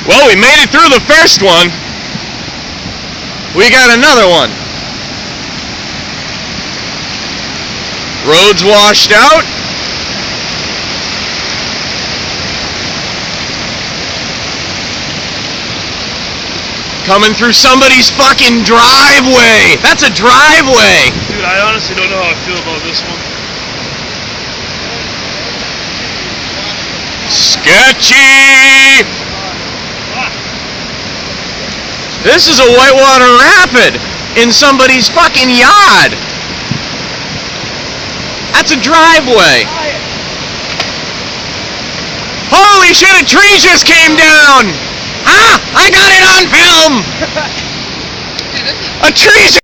Well, we made it through the first one. We got another one. Roads washed out. Coming through somebody's fucking driveway. That's a driveway. Dude, I honestly don't know how I feel about this one. Sketchy! This is a whitewater rapid in somebody's fucking yard. That's a driveway. Holy shit, a tree just came down! Ah! I got it on film! A tree